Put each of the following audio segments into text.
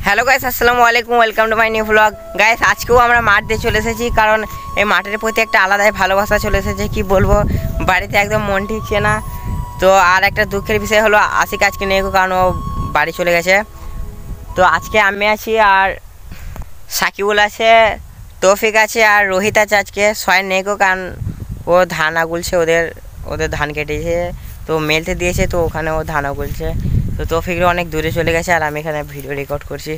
Hello guys, আসসালামু আলাইকুম, welcome to my new blog. Guys, আজকেও আমরা মাঠ দিয়ে চলে এসেছি, কারণ এই মাঠের প্রতি একটা আলাদাই ভালোবাসা চলে এসেছে। কি বলবো, বাড়িতে একদম মন ঠিকছে না। তো আর একটা দুঃখের বিষয় হলো আশিক আজকে নেই, কারণ ও বাড়ি চলে গেছে। তো আজকে আমি আছি, আর সাকিবুল আছে, তৌফিক আছে, আর রোহিত আছে। আজকে সয় নেই, কারণ ও ধান আগুলছে, ওদের ধান কেটেছে, তো মেলতে দিয়েছে, তো ওখানে ও ধান আগুলছে। তো তৌফিকরা অনেক দূরে চলে গেছে, আর আমি এখানে ভিডিও রেকর্ড করছি।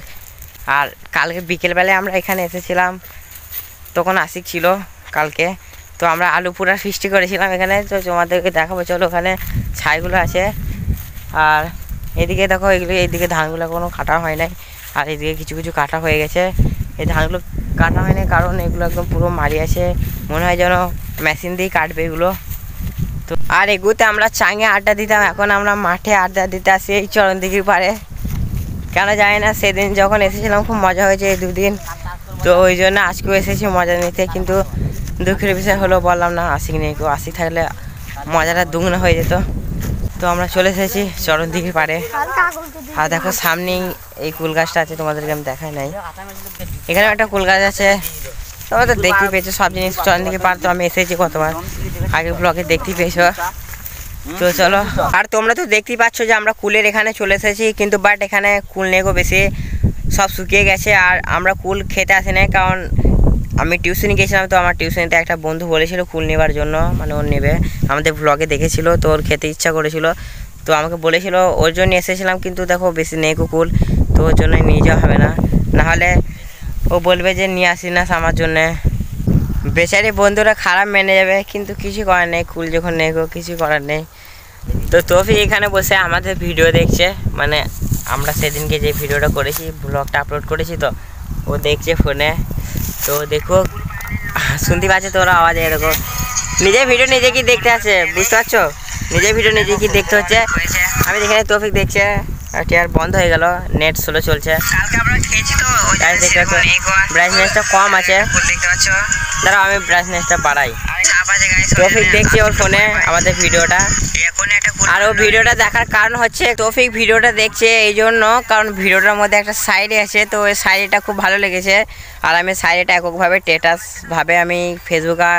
আর কালকে বিকেলবেলায় আমরা এখানে এসেছিলাম, তখন আশিক ছিল কালকে। তো আমরা আলু পোড়ার ফিস্টি করেছিলাম এখানে, তো তোমাদেরকে দেখাবো, চলো। ওখানে ছাইগুলো আছে, আর এদিকে দেখো, এইদিকে ধানগুলো কোনো কাটা হয় নাই, আর এদিকে কিছু কিছু কাটা হয়ে গেছে। এই ধানগুলো কাটা হয় নাই কারণ এগুলো একদম পুরো মারি আছে, মনে হয় যেন মেশিন দিয়েই কাটবে এগুলো। তো আর এগুলোতে আমরা চাঙে আড্ডা দিতাম, এখন আমরা মাঠে আড্ডা দিতে আসি এই চরণদিঘির পাড়ে। কেন জানি না, সেদিন যখন এসেছিলাম খুব মজা হয়েছে এই দুদিন, তো ওই জন্য আজকেও এসেছি মজা নিতে। কিন্তু দুঃখের বিষয় হলো, বললাম না আশিক নেই, আশিক থাকলে মজাটা দুগুণ হয়ে যেত। তো আমরা চলে এসেছি চরণদিঘির পাড়ে। আর দেখো সামনেই এই কুল গাছটা আছে, তোমাদেরকে আমি দেখাই নাই। এখানে একটা কুল গাছ আছে, তোমরা তো দেখতেই পেয়েছো সব জিনিস। চরণদিঘির পাড় তো আমি এসেছি কতবার, আগের ব্লগে দেখতেই পেয়েছো। তো চলো, আর তোমরা তো দেখতেই পাচ্ছ যে আমরা কুলের এখানে চলে এসেছি, কিন্তু বাট এখানে কুল নেই গো, বেশি সব শুকিয়ে গেছে। আর আমরা কুল খেতে আসি নাই, কারণ আমি টিউশনি গেছিলাম, তো আমার টিউশনিতে একটা বন্ধু বলেছিল কুল নেবার জন্য, মানে ওর নেবে, আমাদের ব্লগে দেখেছিল, তো ওর খেতে ইচ্ছা করেছিল, তো আমাকে বলেছিল, ওর জন্য এসেছিলাম। কিন্তু দেখো বেশি নেই গো কুল, তো ওর জন্য নিয়ে যাওয়া হবে না, নাহলে ও বলবে যে নিয়ে আসি না আমার জন্যে। বেচারি বন্ধুরা খারাপ মেনে যাবে, কিন্তু কিছু করার নেই, কুল যখন নেই গো, কিছু করার নেই। তো তৌফিক এখানে বসে আমাদের ভিডিও দেখছে, মানে আমরা সেদিনকে যে ভিডিওটা করেছি, ব্লগটা আপলোড করেছি, তো ও দেখছে ফোনে। তো দেখো, শুনতে পাচ্ছে তোরা আওয়াজ, দেখো নিজের ভিডিও নিজে কি দেখতে আছে, বুঝতে পারছো, নিজের ভিডিও নিজে কি দেখতে হচ্ছে। আমি এখানে তৌফিক দেখছে, আর বন্ধ হয়ে গেল, নেট স্লো চলছে। ব্রাইটনেসটা কম আছে, দাঁড়াও আমি ব্রাইটনেসটা বাড়াই। তৌফিক দেখছে ওর ফোনে আমাদের ভিডিওটা, আর ও ভিডিওটা দেখার কারণ হচ্ছে, তৌফিক ভিডিওটা দেখছে এই জন্য, কারণ ভিডিওটার মধ্যে একটা সাইডে আছে, তো ওই সাইডটা খুব ভালো লেগেছে। আর আমি সাইডটা এককভাবে স্ট্যাটাসভাবে আমি ফেসবুকে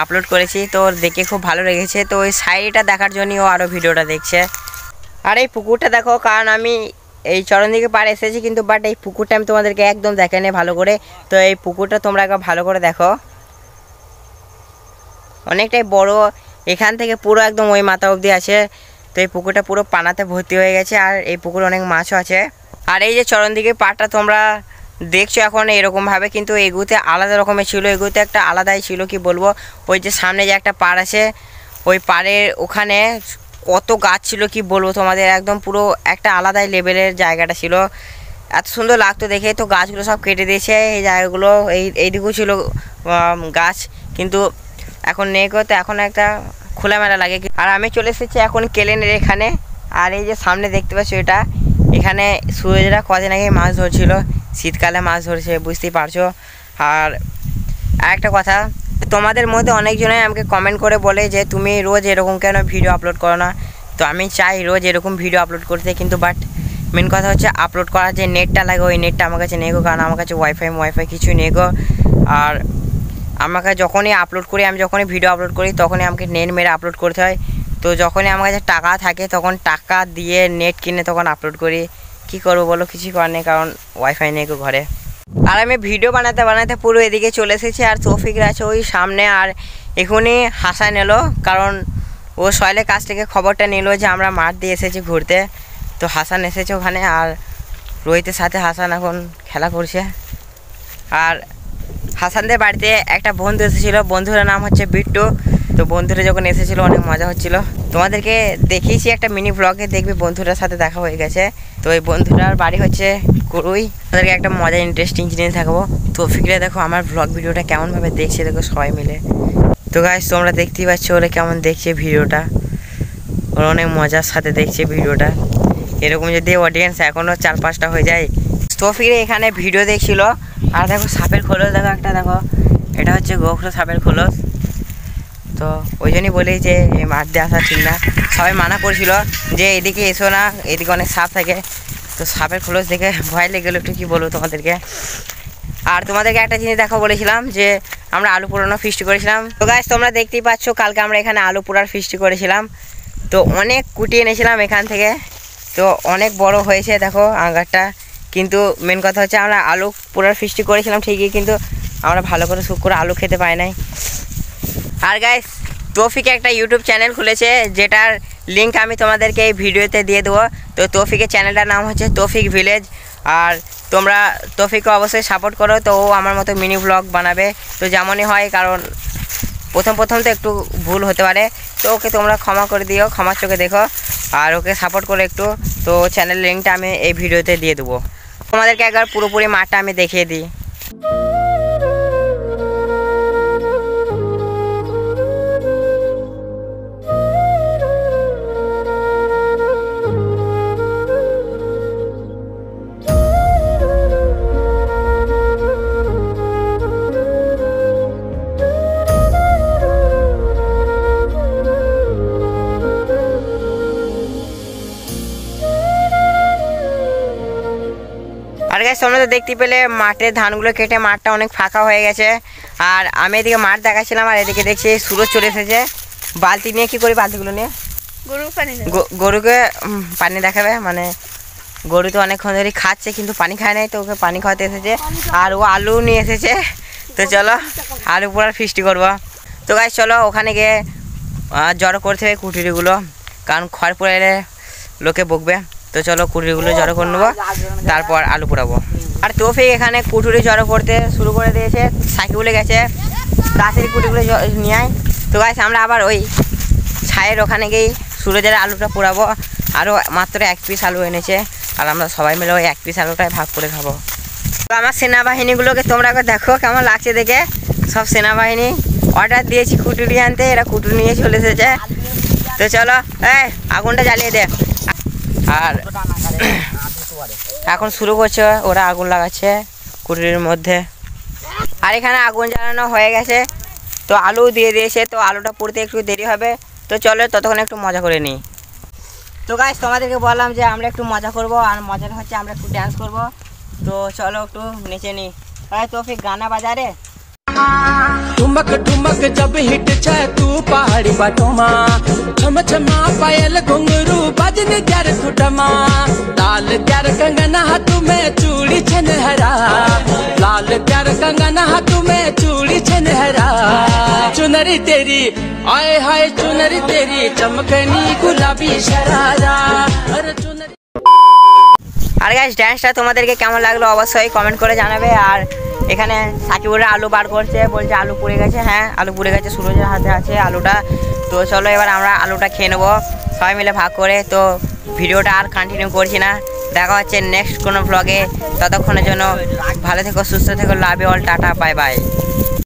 আপলোড করেছি, তো ওর দেখে খুব ভালো লেগেছে, তো ওই সাইডটা দেখার জন্যই ও আরও ভিডিওটা দেখছে। আর এই পুকুরটা দেখো, কারণ আমি এই চরণদিঘির পাড়ে এসেছি, কিন্তু বাট এই পুকুরটা আমি তোমাদেরকে একদম দেখাই নাই ভালো করে। তো এই পুকুরটা তোমরা একবার ভালো করে দেখো, অনেকটাই বড়, এখান থেকে পুরো একদম ওই মাথা অবধি আছে। তো এই পুকুরটা পুরো পানাতে ভর্তি হয়ে গেছে, আর এই পুকুরে অনেক মাছও আছে। আর এই যে চরণদিঘির পাড়টা তোমরা দেখছো এখন এরকমভাবে, কিন্তু এগুতে আলাদা রকমের ছিল, এগুতে একটা আলাদাই ছিল। কি বলবো, ওই যে সামনে যে একটা পাড় আছে, ওই পাড়ের ওখানে কত গাছ ছিল, কি বলবো তোমাদের, একদম পুরো একটা আলাদাই লেভেলের জায়গাটা ছিল, এত সুন্দর লাগতো দেখে। তো গাছগুলো সব কেটে দিয়েছে, এই জায়গাগুলো এইদিকেও ছিল গাছ, কিন্তু এখন নেই গো, তো এখন একটা খোলামেলা লাগে। আর আমি চলে এসেছি এখন কেলেনের এখানে, আর এই যে সামনে দেখতে পাচ্ছি এটা, এখানে সুরজরা কদিন আগে মাছ ধরছিল, শীতকালে মাছ ধরছে, বুঝতেই পারছো। আর একটা কথা, তোমাদের মধ্যে অনেকজনাই আমাকে কমেন্ট করে বলে যে তুমি রোজ এরকম কেন ভিডিও আপলোড করো না। তো আমি চাই রোজ এরকম ভিডিও আপলোড করতে, কিন্তু বাট মেন কথা হচ্ছে আপলোড করার যে নেটটা লাগে, ওই নেটটা আমার কাছে নেই গো, কারণ আমার কাছে ওয়াইফাই কিছুই নেই গো। আর আমাকে যখনই আপলোড করি, আমি যখনই ভিডিও আপলোড করি, তখনই আমাকে নেট মেরে আপলোড করতে হয়। তো যখনই আমার কাছে টাকা থাকে, তখন টাকা দিয়ে নেট কিনে তখন আপলোড করি। কি করবো বলো, কিছু করার নেই, কারণ ওয়াইফাই নেই গো ঘরে। আর আমি ভিডিও বানাতে পুরো এদিকে চলে এসেছি, আর তৌফিকরা আছে ওই সামনে। আর এখনই হাসান এলো, কারণ ও সয়েলের কাছ থেকে খবরটা নিল যে আমরা মাঠ দিয়ে এসেছি ঘুরতে। তো হাসান এসেছে ওখানে, আর রোহিতের সাথে হাসান এখন খেলা করছে। আর হাসানদের বাড়িতে একটা বন্ধু এসেছিলো, বন্ধুটার নাম হচ্ছে বিট্টু। তো বন্ধুরা যখন এসেছিলো অনেক মজা হচ্ছিলো, তোমাদেরকে দেখিয়েছি একটা মিনি ব্লগে, দেখবি বন্ধুটার সাথে দেখা হয়ে গেছে। তো এই বন্ধুটার বাড়ি হচ্ছে কুড়ুই, তাদেরকে একটা মজা ইন্টারেস্টিং জিনিস দেখাবো। তৌফিকরা দেখো আমার ব্লগ ভিডিওটা কেমনভাবে দেখছে, দেখো সবাই মিলে। তো গাইস তোমরা দেখতেই পাচ্ছ ওরা কেমন দেখছে ভিডিওটা, ওরা অনেক মজার সাথে দেখছে ভিডিওটা। এরকম যদি অডিয়েন্স এখনও 4-5টা হয়ে যায়। তৌফিকরা এখানে ভিডিও দেখছিল, আর দেখো সাপের খোলস দেখো একটা, দেখো এটা হচ্ছে গোখরো সাপের খোলস। তো ওই জন্যই বলি যে এই মাঠ দিয়ে আসা ঠিক না, সবাই মানা করছিল যে এদিকে এসো না, এদিকে অনেক সাপ থাকে। তো তো সাপের খোলস দেখে ভয় লেগে গেলো, একটু কী বলবো তোমাদেরকে। আর তোমাদেরকে একটা জিনিস দেখা বলেছিলাম যে আমরা আলু পোড়ানো ফিস্ট করেছিলাম। তো গাইস তোমরা দেখতেই পাচ্ছ কালকে আমরা এখানে আলু পোড়ার ফিস্ট করেছিলাম। তো অনেক কুটি এনেছিলাম এখান থেকে, তো অনেক বড় হয়েছে দেখো আঙ্গারটা। কিন্তু মেন কথা হচ্ছে আমরা আলু পোড়ার ফিস্ট করেছিলাম ঠিকই, কিন্তু আমরা ভালো করে শুক করে আলু খেতে পাই নাই। আর গাইস তৌফিক একটা ইউটিউব চ্যানেল খুলেছে, যেটার লিঙ্ক আমি তোমাদেরকে এই ভিডিওতে দিয়ে দেবো। তো তৌফিকের চ্যানেলটার নাম হচ্ছে তৌফিক ভিলেজ। আর তোমরা তৌফিককে অবশ্যই সাপোর্ট করো, তো ও আমার মতো মিনি ব্লগ বানাবে। তো যেমনই হয়, কারণ প্রথম তো একটু ভুল হতে পারে, তো ওকে তোমরা ক্ষমা করে দিও, ক্ষমার চোখে দেখো আর ওকে সাপোর্ট করো একটু। তো চ্যানেল লিঙ্কটা আমি এই ভিডিওতে দিয়ে দেবো। তোমাদেরকে একবার পুরোপুরি মাঠটা আমি দেখিয়ে দিই। আর গাইস তোমরা তো দেখতে পেলে মাঠের ধানগুলো কেটে মাঠটা অনেক ফাঁকা হয়ে গেছে। আর আমি এদিকে মাঠ দেখাচ্ছিলাম, আর এদিকে দেখছি সুরজ চলে এসেছে বালতি নিয়ে। কি করি বালতিগুলো নিয়ে? গরুকে পানি দেখাবে, মানে গরু তো অনেকক্ষণ ধরে খাচ্ছে কিন্তু পানি খায় নাই, তো ওকে পানি খাওয়াতে এসেছে। আর ও আলু নিয়ে এসেছে, তো চলো আলু পোড়ার ফিস্টি করবো। তো গাইস চলো ওখানে গিয়ে জড়ো করতে হবে কুটুরিগুলো, কারণ খড় পড়ে এলে লোকে বকবে। তো চলো কুটুরিগুলো জড়ো করে নেবো, তারপর আলু পোড়াবো। আর তৌফিক এখানে কুটুরি জড়ো করতে শুরু করে দিয়েছে, সাইকেলে গেছে গাছের কুটুরিগুলো নিয়ে আয়। তো গাইস আমরা আবার ওই ছায়ের ওখানে গিয়ে সুরজের আলুটা পোড়াবো। আরও মাত্র 1 পিস আলু এনেছে, আর আমরা সবাই মিলে ওই 1 পিস আলুটাই ভাগ করে খাবো। তো আমার সেনাবাহিনীগুলোকে তোমরা দেখো কেমন লাগছে দেখে। সব সেনাবাহিনী অর্ডার দিয়েছি কুটুরি আনতে, এরা কুটুরি নিয়ে চলে এসেছে। তো চলো এই আগুনটা জ্বালিয়ে দে। আর এখন শুরু করছে, ওরা আগুন লাগাচ্ছে কুটুরির মধ্যে। আর এখানে আগুন জ্বালানো হয়ে গেছে, তো আলু দিয়ে দিয়েছে। তো আলুটা পুড়তে একটু দেরি হবে, তো চলো ততক্ষণ একটু মজা করে নিই। তো গাইস তোমাদেরকে বললাম যে আমরা একটু মজা করব, আর মজাটা হচ্ছে আমরা একটু ডান্স করব। তো চলো একটু নেচে নিই। তৌফিক গানা বাজা রে। ठुमक ठुमक जब हिट छे तू पहाड़ी बाटोमा, छम छमा पायल घुंघरू बजन त्यार खुटमा, लाल त्यार कंगना हाथ में चूड़ी छनहरा, लाल त्यार कंगना हाथ में चूड़ी छनहरा, चुनरी तेरी आए हाय चुनरी तेरी चमकनी गुलाबी शरारा, अरे चुनरी। আর গাইস ডান্সটা তোমাদেরকে কেমন লাগলো অবশ্যই কমেন্ট করে জানাবে। আর এখানে সাকিবুরা আলু বার করছে, বলছে আলু পুড়ে গেছে। হ্যাঁ আলু পুড়ে গেছে, সুরজের হাতে আছে আলুটা। তো চলো এবার আমরা আলুটা খেয়ে নেবো সবাই মিলে ভাগ করে। তো ভিডিওটা আর কন্টিনিউ করছি না, দেখা হচ্ছে নেক্সট কোনো ব্লগে। ততক্ষণের জন্য ভালো থেকো, সুস্থ থেকো, love you all, tata, bye by.